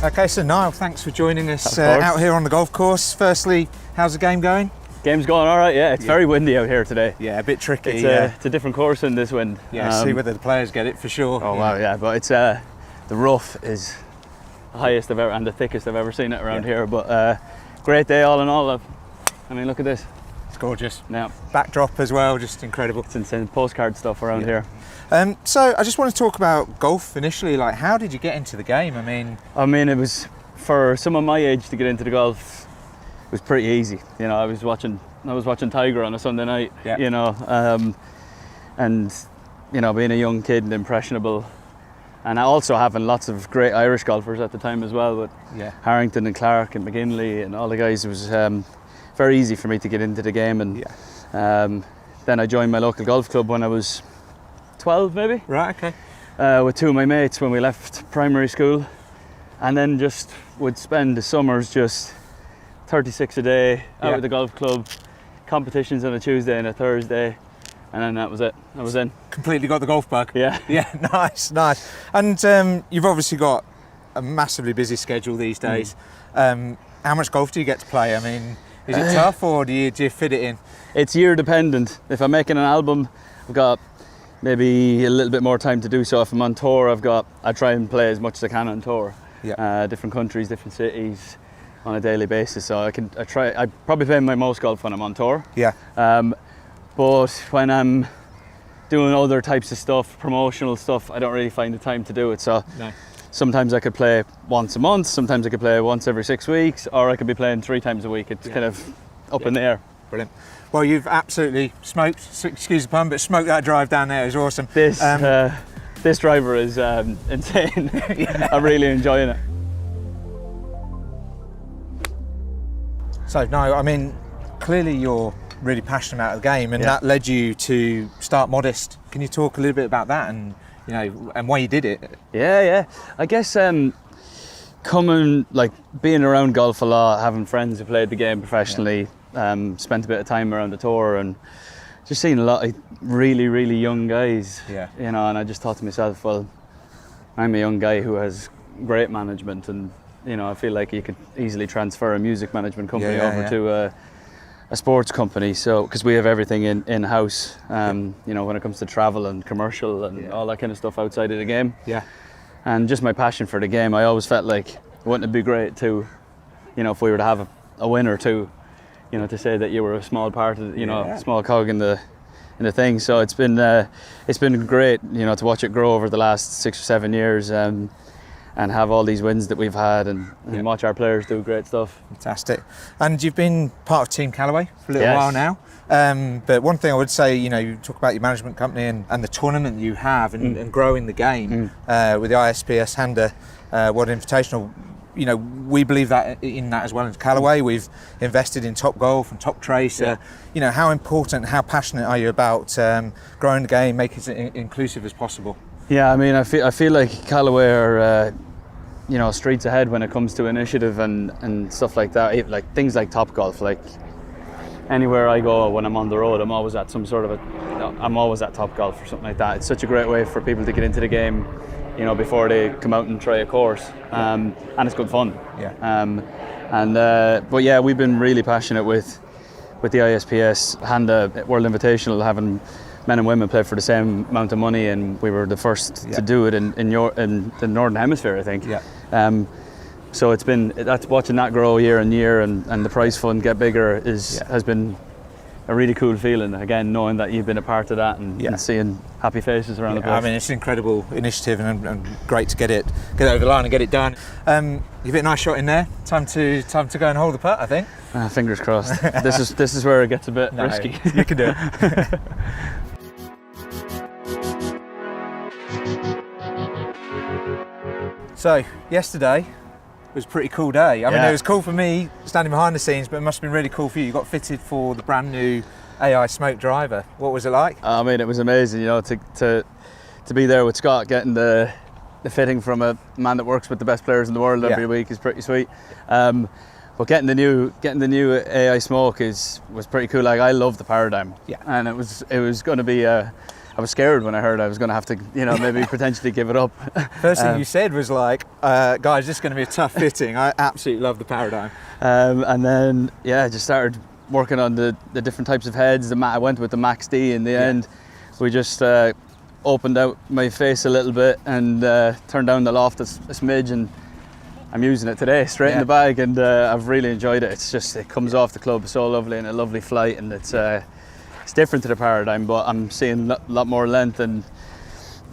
Okay, so Niall, thanks for joining us out here on the golf course. Firstly, how's the game going? Game's going all right, yeah. It's very windy out here today. Yeah, a bit tricky. It's a different course in this wind. Yeah, see whether the players get it for sure. Oh, wow, yeah. But it's the rough is the highest I've ever, and the thickest I've ever seen it around here. But great day all in all. I mean, look at this. It's gorgeous. Yeah. Backdrop as well, just incredible. It's insane postcard stuff around here. So I just want to talk about golf initially. Like, how did you get into the game? I mean, it was, for someone my age to get into the golf, it was pretty easy. You know, I was watching Tiger on a Sunday night. Yeah. You know, and you know, being a young kid and impressionable, and also having lots of great Irish golfers at the time as well, with Harrington and Clark and McGinley and all the guys. It was very easy for me to get into the game, and then I joined my local golf club when I was 12 maybe. Right, okay. With two of my mates when we left primary school, and then just would spend the summers just 36 a day out at the golf club, competitions on a Tuesday and a Thursday, and then that was it. I was in. Completely got the golf bug. Yeah. Yeah, nice. And you've obviously got a massively busy schedule these days. How much golf do you get to play? I mean, is it tough, or do you fit it in? It's year dependent. If I'm making an album, I've got maybe a little bit more time to do so. If I'm on tour, I try and play as much as I can on tour. Yeah. Different countries, different cities, on a daily basis. So I probably play my most golf when I'm on tour. Yeah. But when I'm doing other types of stuff, promotional stuff, I don't really find the time to do it. So sometimes I could play once a month, sometimes I could play once every 6 weeks, or I could be playing 3 times a week. It's kind of up in the air. Brilliant. Well, you've absolutely smoked, excuse the pun, but smoked that drive down there. It was awesome. This driver is insane. I'm really enjoying it. So, no, I mean, clearly you're really passionate about the game, and that led you to start Modest. Can you talk a little bit about that and, you know, and why you did it? Yeah. I guess being around golf a lot, having friends who played the game professionally, spent a bit of time around the tour, and just seeing a lot of really, really young guys. Yeah. You know, and I just thought to myself, well, I'm a young guy who has great management, and you know, I feel like you could easily transfer a music management company over to a sports company. So, because we have everything in house, you know, when it comes to travel and commercial and all that kind of stuff outside of the game. Yeah. And just my passion for the game, I always felt like, wouldn't it be great to, you know, if we were to have a win or two, you know, to say that you were a small part of, you know, small cog in the thing. So it's been great, you know, to watch it grow over the last 6 or 7 years, and have all these wins that we've had, and watch our players do great stuff. Fantastic. And you've been part of Team Callaway for a little while now. But one thing I would say, you know, you talk about your management company and the tournament you have, and growing the game with the ISPS Handa World Invitational. You know, we believe that in that as well as Callaway. We've invested in Top Golf and Top Trace. You know, how important, how passionate are you about growing the game, making it as inclusive as possible? Yeah, I mean, I feel like Callaway are, you know, streets ahead when it comes to initiative and stuff like that. Like things like Top Golf. Like anywhere I go when I'm on the road, I'm always at Top Golf or something like that. It's such a great way for people to get into the game, you know, before they come out and try a course, and it's good fun. But yeah, we've been really passionate with the ISPS Handa World Invitational, having men and women play for the same amount of money, and we were the first to do it in the Northern Hemisphere, I think. So that's watching that grow year on year, and the prize fund get bigger has been a really cool feeling. Again, knowing that you've been a part of that, and seeing happy faces around the place. I mean, it's an incredible initiative, and great to get it over the line and get it done. You've hit a nice shot in there. Time to go and hold the putt, I think. Fingers crossed. This is where it gets a bit risky. You can do it. So, yesterday was a pretty cool day. I mean, it was cool for me standing behind the scenes, but it must have been really cool for you. You got fitted for the brand new AI Smoke driver. What was it like? I mean, it was amazing, you know, to be there with Scott, getting the fitting from a man that works with the best players in the world every week is pretty sweet. But getting the new AI Smoke was pretty cool. Like, I love the Paradigm, and it was going to be a I was scared when I heard I was going to have to, maybe potentially give it up. First thing you said was like, guys, this is going to be a tough fitting. I absolutely love the Paradigm. And then, I just started working on the different types of heads. I went with the Max D in the end. We just opened out my face a little bit and turned down the loft a smidge, and I'm using it today straight in the bag, and I've really enjoyed it. It's just, it comes off the club so lovely and a lovely flight, and it's different to the Paradigm, but I'm seeing a lot more length, and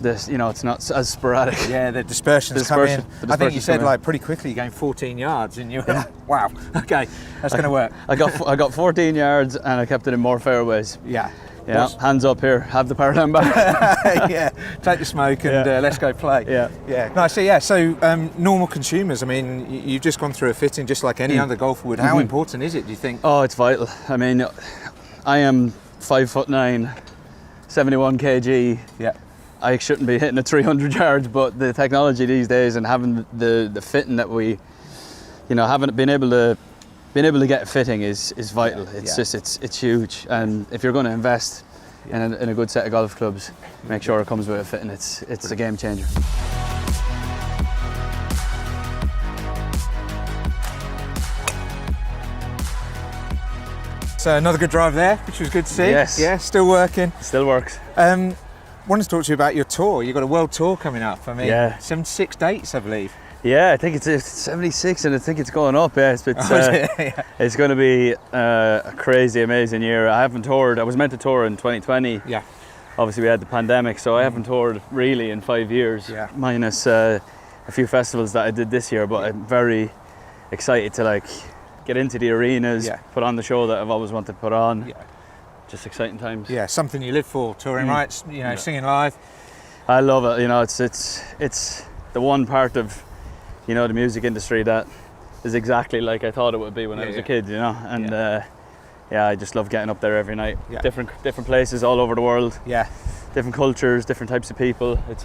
this, it's not as sporadic. Yeah, the dispersion's come in. I think you said like pretty quickly you gained 14 yards, and you were wow, okay, that's going to work. I got 14 yards, and I kept it in more fairways. Yeah. Yeah, hands up here, have the Paradigm back. Yeah, take the smoke and let's go play. Yeah. Nice. So normal consumers, I mean, you've just gone through a fitting just like any other golfer would. How important is it, do you think? Oh, it's vital. I mean, I am 5'9", 71 kg. Yeah. I shouldn't be hitting it 300 yards, but the technology these days and having the fitting that we, haven't been able to get a fitting is vital. It's just it's huge, and if you're going to invest in a good set of golf clubs, make sure it comes with a fitting. It's a game changer. So another good drive there, which was good to see. Yes. Yeah, still working. Still works. Wanted to talk to you about your tour. You've got a world tour coming up. I mean, 76 dates, I believe. Yeah, I think it's 76, and I think it's going up. Yeah, it's going to be a crazy, amazing year. I haven't toured. I was meant to tour in 2020. Yeah. Obviously, we had the pandemic, so I haven't toured really in 5 years. Yeah. Minus a few festivals that I did this year. But I'm very excited to get into the arenas, put on the show that I've always wanted to put on. Yeah. Just exciting times. Yeah, something you live for, touring rights. Singing live. I love it. It's the one part of the music industry that is exactly like I thought it would be when I was a kid, and I just love getting up there every night. Different places all over the world. Different cultures, different types of people. It's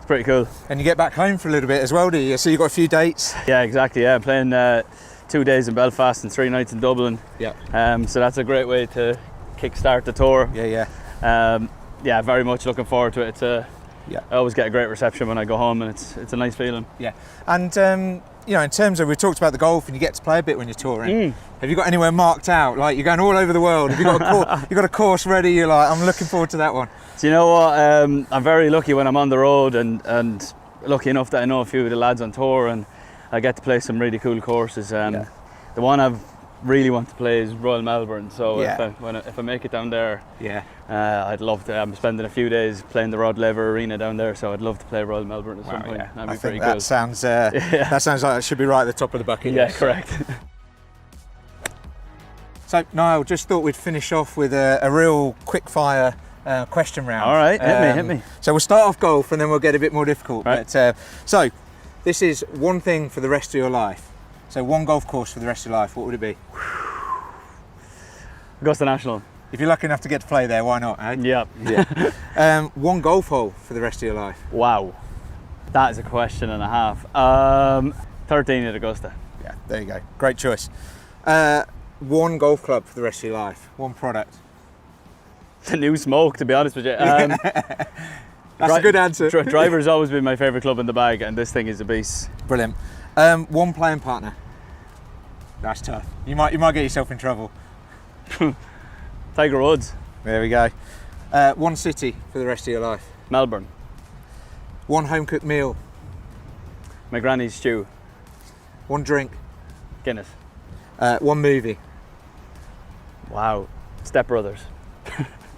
pretty cool. And you get back home for a little bit as well, do you? So you got a few dates? Yeah, exactly. Yeah, I'm playing 2 days in Belfast and 3 nights in Dublin. So that's a great way to kickstart the tour. Very much looking forward to it. I always get a great reception when I go home, and it's a nice feeling. Yeah. And in terms of, we talked about the golf, and you get to play a bit when you're touring. Have you got anywhere marked out? Like, you're going all over the world. Have you got a course ready? You're like, I'm looking forward to that one. Do you know what? I'm very lucky when I'm on the road, and lucky enough that I know a few of the lads on tour, and I get to play some really cool courses. The one I've really want to play is Royal Melbourne, so if I make it down there, I'd love to. I'm spending a few days playing the Rod Laver Arena down there, so I'd love to play Royal Melbourne at some point. That'd be pretty cool. That sounds that sounds like it should be right at the top of the bucket list. Yeah, correct. So Niall, just thought we'd finish off with a real quick fire question round. All right, hit me. So we'll start off golf, and then we'll get a bit more difficult. Right. But so this is one thing for the rest of your life. So one golf course for the rest of your life, what would it be? Augusta National. If you're lucky enough to get to play there, why not, eh? Yeah. One golf hole for the rest of your life. Wow, that is a question and a half. 13 at Augusta. Yeah, there you go. Great choice. One golf club for the rest of your life. One product. The new Smoke, to be honest with you. That's a good answer. Driver's always been my favourite club in the bag, and this thing is a beast. Brilliant. One playing partner. That's tough. You might get yourself in trouble. Tiger Woods. There we go. One city for the rest of your life. Melbourne. One home cooked meal. My granny's stew. One drink. Guinness. One movie. Wow. Step Brothers.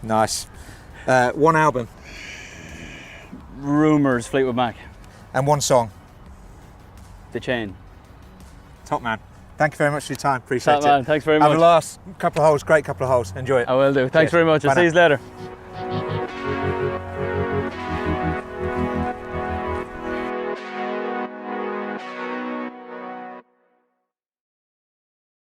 Nice. One album. Rumours, Fleetwood Mac. And one song. The Chain. Top man. Thank you very much for your time. Appreciate it. Thanks very much. Have a last couple of holes. Great couple of holes. Enjoy it. I will do. Thanks very much. I'll see you later.